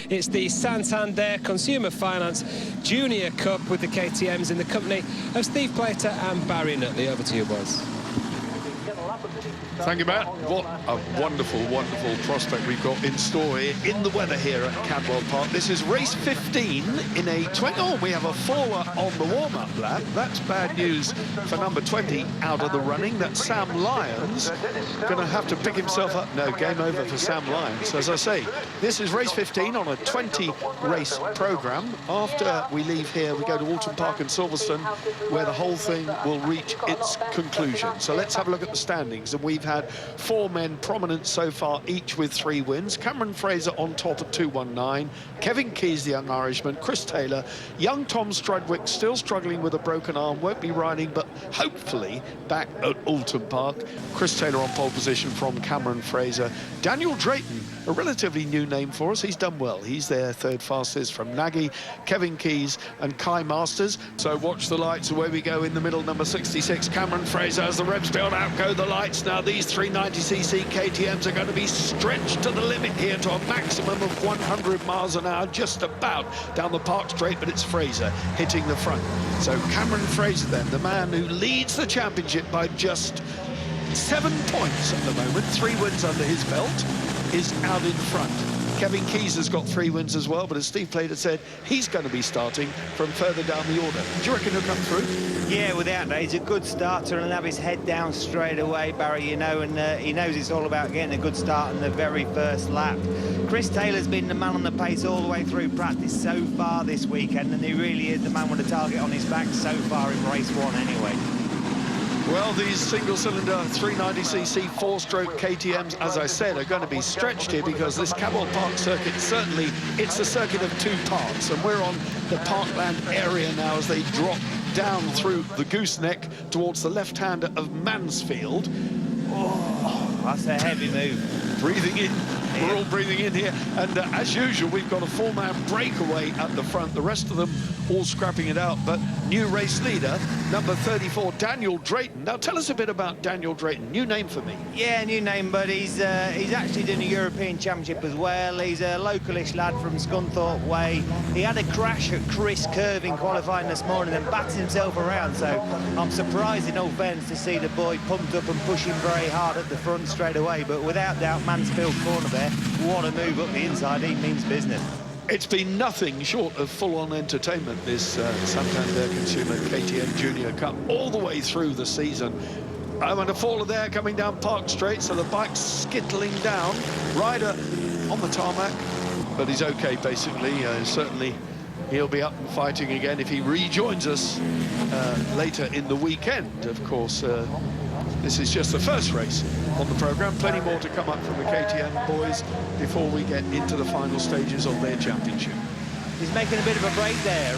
It's the Santander Consumer Finance Junior Cup with the KTMs in the company of Steve Plater and Barry Nutley. Over to you, boys. Thank you, Matt. What a wonderful, wonderful prospect we've got in store here in the weather here at Cadwell Park. This is race 15 in a 20. Oh, we have a faller on the warm-up lap. That's bad news for number 20 out of the running. That's Sam Lyons. Going to have to pick himself up. No, game over for Sam Lyons. As I say, this is race 15 on a 20-race programme. After we leave here, we go to Alton Park in Silverstone, where the whole thing will reach its conclusion. So let's have a look at the standings. And we've had 4 men prominent so far, each with 3 wins. Cameron Fraser on top at 219. Kevin Keyes, the young Irishman. Chris Taylor. Young Tom Strudwick still struggling with a broken arm. Won't be riding, but hopefully back at Alton Park. Chris Taylor on pole position from Cameron Fraser. Daniel Drayton, a relatively new name for us. He's done well. He's their 3rd fastest from Nagy, Kevin Keyes and Kai Masters. So watch the lights. Away we go in the middle, number 66, Cameron Fraser. As the revs build out, go the lights. Now these 390cc KTMs are going to be stretched to the limit here to a maximum of 100 miles an hour, just about down the Park Straight, but it's Fraser hitting the front. So Cameron Fraser then, the man who leads the championship by just 7 points at the moment, 3 wins under his belt, is out in front. Kevin Keyes has got 3 wins as well, but as Steve Plater said, he's going to be starting from further down the order. Do you reckon he'll come through? Yeah, without doubt. He's a good starter and he'll have his head down straight away, Barry, you know, and he knows it's all about getting a good start in the very first lap. Chris Taylor's been the man on the pace all the way through practice so far this weekend, and he really is the man with a target on his back so far in race 1 anyway. Well, these single-cylinder 390cc 4-stroke KTMs, as I said, are going to be stretched here because this Cadwell Park circuit, certainly, it's a circuit of 2 parts, and we're on the parkland area now as they drop down through the gooseneck towards the left hand of Mansfield. Oh, that's a heavy move. Breathing in. We're all breathing in here, and as usual, we've got a 4-man breakaway at the front. The rest of them all scrapping it out, but new race leader, number 34, Daniel Drayton. Now, tell us a bit about Daniel Drayton. New name for me. Yeah, new name, but he's actually doing a European Championship as well. He's a localish lad from Scunthorpe Way. He had a crash at Chris Curve in qualifying this morning and batted himself around, so I'm surprised, in all fairness, to see the boy pumped up and pushing very hard at the front straight away, but without doubt, Mansfield corner there. What a move up the inside. He means business. It's been nothing short of full-on entertainment, this Santander Consumer KTM Junior Cup, all the way through the season. And a faller there coming down Park Straight, so the bike's skittling down. Rider on the tarmac, but he's okay, basically. Certainly, he'll be up and fighting again if he rejoins us later in the weekend, of course. This is just the first race on the programme. Plenty more to come up from the KTM boys before we get into the final stages of their championship. He's making a bit of a break there,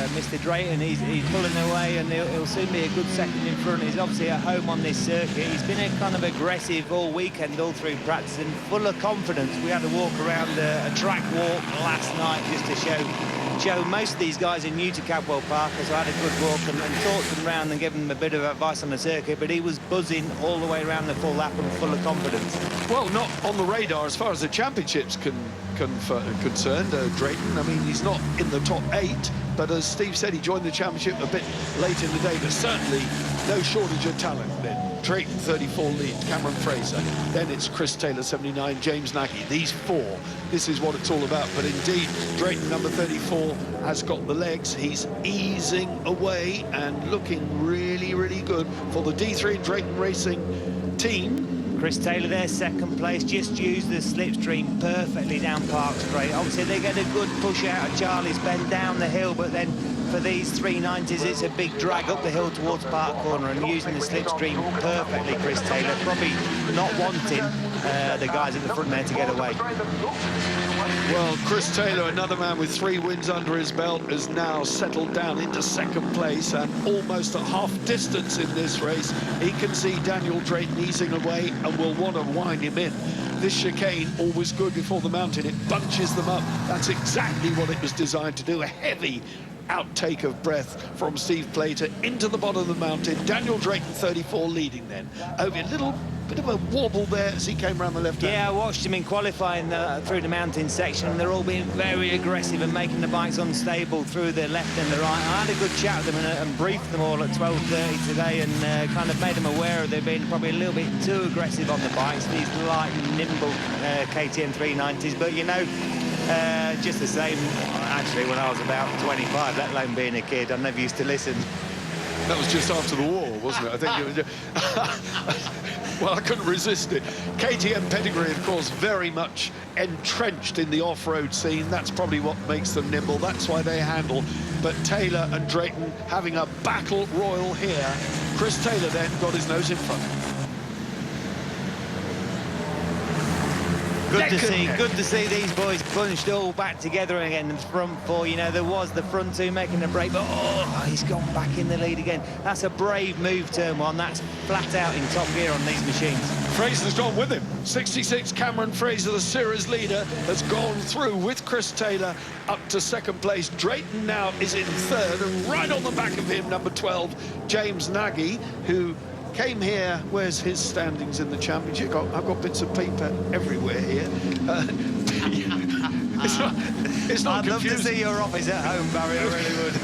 Mr. Drayton. He's pulling away, and he'll soon be a good second in front. He's obviously at home on this circuit. He's been a kind of aggressive all weekend, all through practice, and full of confidence. We had to walk around a track walk last night just to show most of these guys are new to Cadwell Park, so I had a good walk and talked them round and given them a bit of advice on the circuit, but he was buzzing all the way around the full lap and full of confidence. Well, not on the radar as far as the championship's concerned, Drayton. I mean, he's not in the top 8, but as Steve said, he joined the championship a bit late in the day, but certainly no shortage of talent then. Drayton, 34 lead, Cameron Fraser. Then it's Chris Taylor, 79, James Nagy. These 4, this is what it's all about. But indeed, Drayton, number 34, has got the legs. He's easing away and looking really, really good for the D3 Drayton Racing team. Chris Taylor there, 2nd place, just used the slipstream perfectly down Park Straight. Obviously, they get a good push out of Charlie's Bend down the hill, but then for these 390s, it's a big drag up the hill towards Park Corner, and using the slipstream perfectly, Chris Taylor, probably not wanting the guys at the front there to get away. Well, Chris Taylor, another man with 3 wins under his belt, has now settled down into 2nd place and almost at half distance in this race. He can see Daniel Drayton easing away and will want to wind him in. This chicane, always good before the mountain, it bunches them up. That's exactly what it was designed to do. A heavy outtake of breath from Steve Plater into the bottom of the mountain. Daniel Drayton, 34, leading then. Over a little bit of a wobble there as he came around the left hand. Yeah, I watched him in qualifying through the mountain section, and they're all being very aggressive and making the bikes unstable through the left and the right. I had a good chat with them and briefed them all at 12:30 today, and kind of made them aware of they've been probably a little bit too aggressive on the bikes, these light, nimble KTM 390s. But, you know, just the same, actually, when I was about 25, let alone being a kid, I never used to listen. That was just after the war, wasn't it? I think it was. Well, I couldn't resist it. KTM pedigree, of course, very much entrenched in the off-road scene. That's probably what makes them nimble. That's why they handle. But Taylor and Drayton having a battle royal here. Chris Taylor then got his nose in front. Good to see these boys bunched all back together again in the front four. You know, there was the front two making a break, but oh, he's gone back in the lead again. That's a brave move, turn one. That's flat out in top gear on these machines. Fraser's gone with him. 66, Cameron Fraser, the series leader, has gone through with Chris Taylor up to second place. Drayton now is in third, and right on the back of him, number 12, James Nagy, who came here. Where's his standings in the championship? I've got bits of paper everywhere here. It's not I'd love to confusing. see your office at home, Barry, I really would.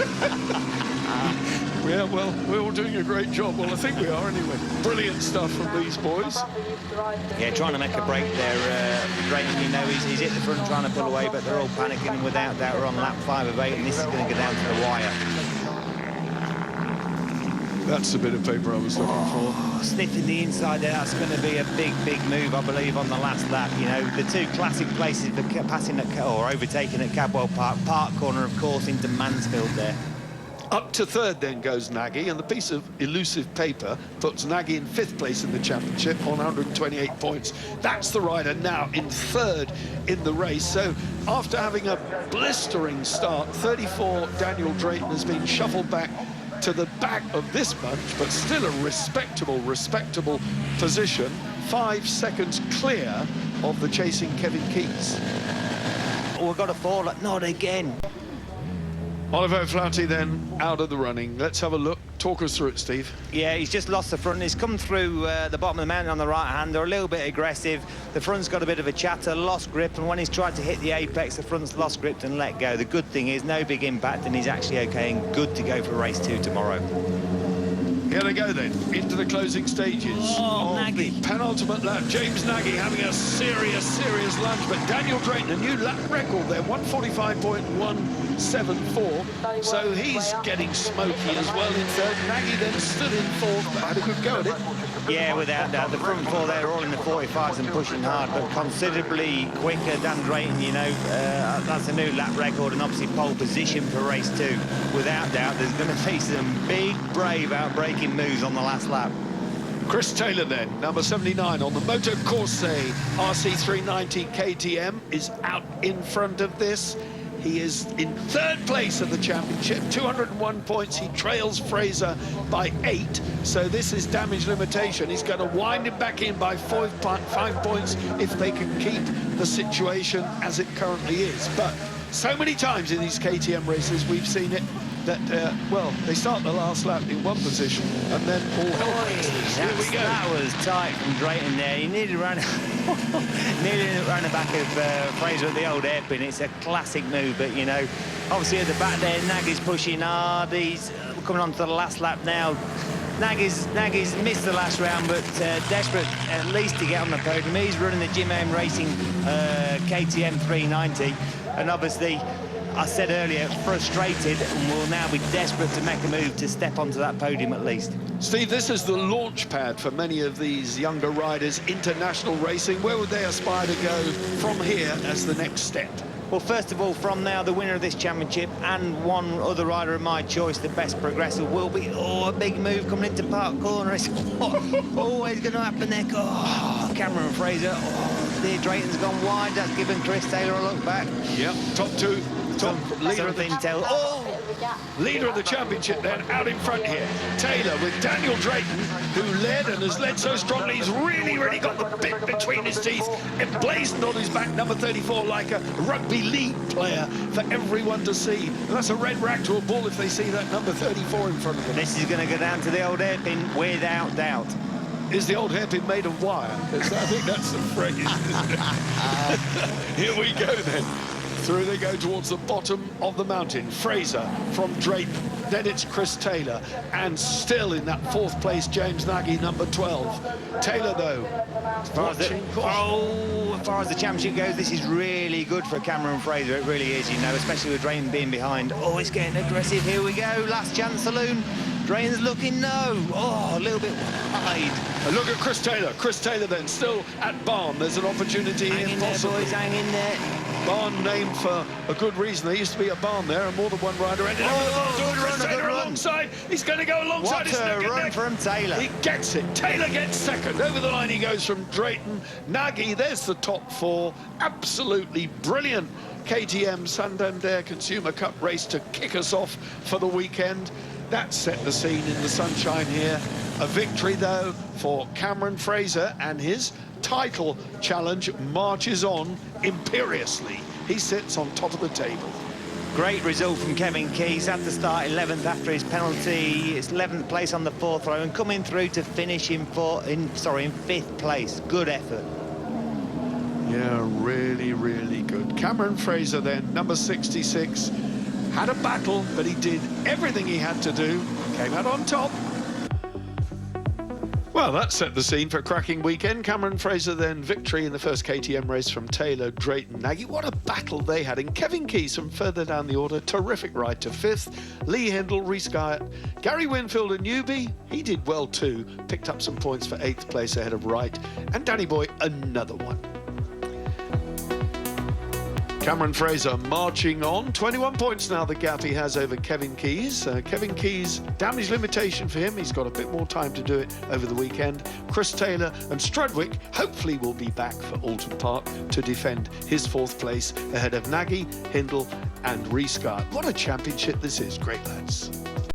Yeah, well, we're all doing a great job. Well, I think we are anyway. Brilliant stuff from these boys. Yeah, trying to make a break there. Drayton, you know, he's hit the front trying to pull away, but they're all panicking, and without doubt we're on lap 5 of 8, and this is going to go down to the wire. That's the bit of paper I was looking for. Sniffing the inside there, that's going to be a big move, I believe, on the last lap. You know, the two classic places for passing at, or overtaking at Cadwell Park corner, of course, into Mansfield there. Up to third then goes Nagy, and the piece of elusive paper puts Nagy in 5th place in the championship on 128 points. That's the rider now in third in the race. So after having a blistering start, 34 Daniel Drayton has been shuffled back to the back of this bunch, but still a respectable position. 5 seconds clear of the chasing Kevin Keats. Oh, we've got a fall, not again. Oliver Flaherty then out of the running. Let's have a look. Talk us through it, Steve. Yeah, he's just lost the front. He's come through the bottom of the mountain on the right hand. They're a little bit aggressive. The front's got a bit of a chatter, lost grip, and when he's tried to hit the apex, the front's lost grip and let go. The good thing is no big impact, and he's actually okay and good to go for race 2 tomorrow. Here they go then, into the closing stages of Nagy. the penultimate lap. James Nagy having a serious lunge, but Daniel Drayton, a new lap record there, 145.174. So he's getting smoky as well in third. Nagy then stood in 4th, but had a good go at it. Yeah, without doubt. The front four there are all in the 45s and pushing hard, but considerably quicker than Drayton, you know. That's a new lap record and obviously pole position for race 2. Without doubt, there's going to be some big, brave, outbreaking moves on the last lap. Chris Taylor then, number 79 on the Moto Corse RC390 KTM, is out in front of this. He is in 3rd place of the championship, 201 points. He trails Fraser by 8, so this is damage limitation. He's going to wind it back in by 5 points if they can keep the situation as it currently is. But so many times in these KTM races, we've seen it that, well, they start the last lap in one position and then all hell breaks loose. Here we go. That was tight from Drayton there. He nearly ran the back of Fraser at the old hairpin. It's a classic move, but, you know, obviously at the back there, Nagy's pushing hard. He's coming on to the last lap now. Nagy's missed the last round, but desperate at least to get on the podium. He's running the Jim M Racing KTM 390, and obviously, I said earlier, frustrated and will now be desperate to make a move to step onto that podium at least. Steve, this is the launch pad for many of these younger riders, international racing. Where would they aspire to go from here as the next step? Well, first of all, from now, the winner of this championship and one other rider of my choice, the best progressor, will be, a big move coming into Park Corner. It's always going to happen there. Oh, Cameron Fraser. Oh, dear, Drayton's gone wide. That's given Chris Taylor a look back. Yep, top 2. Leader of the championship then, out in front here. Taylor with Daniel Drayton, who led and has led so strongly. He's really got the bit between his teeth, emblazoned on his back, number 34, like a rugby league player for everyone to see. And that's a red rag to a bull if they see that number 34 in front of them. This is going to go down to the old hairpin without doubt. is the old hairpin made of wire? I think that's the phrase, isn't it? Here we go then. Through they go towards the bottom of the mountain. Fraser from Drayton. Then it's Chris Taylor. And still in that fourth place, James Nagy, number 12. Taylor, though, as far as the championship goes, this is really good for Cameron Fraser. It really is, you know, especially with Drayton being behind. Oh, it's getting aggressive. Here we go. Last chance saloon. Drayton's looking a little bit wide. And look at Chris Taylor. Chris Taylor then still at Barn. There's an opportunity Hang here. in there, boys, hang in there. Barn named for a good reason. There used to be a barn there, and more than one rider ended up with a barn. Chris Taylor alongside. He's going to go alongside. What a run from Taylor. He gets it. Taylor gets second. Over the line he goes from Drayton. Nagy, there's the top four. Absolutely brilliant KTM Santander Consumer Cup race to kick us off for the weekend. That set the scene in the sunshine here. A victory, though, for Cameron Fraser, and his title challenge marches on imperiously. He sits on top of the table. Great result from Kevin Keys. Had to start 11th after his penalty. It's 11th place on the fourth row and coming through to finish in fifth place. Good effort. Yeah, really, really good. Cameron Fraser then, number 66. Had a battle, but he did everything he had to do. Came out on top. Well, that set the scene for a cracking weekend. Cameron Fraser then victory in the first KTM race from Taylor, Drayton, Nagy. What a battle they had. And Kevin Keys from further down the order. Terrific ride to fifth. Lee Hindle, Rhys Guyatt, Gary Winfield and Newby. He did well too. Picked up some points for 8th place ahead of Wright. And Danny Boy, another one. Cameron Fraser marching on. 21 points now the gap he has over Kevin Keys. Kevin Keys, damage limitation for him. He's got a bit more time to do it over the weekend. Chris Taylor and Strudwick hopefully will be back for Alton Park to defend his 4th place ahead of Nagy, Hindle and Rhys Guyatt. What a championship this is. Great lads.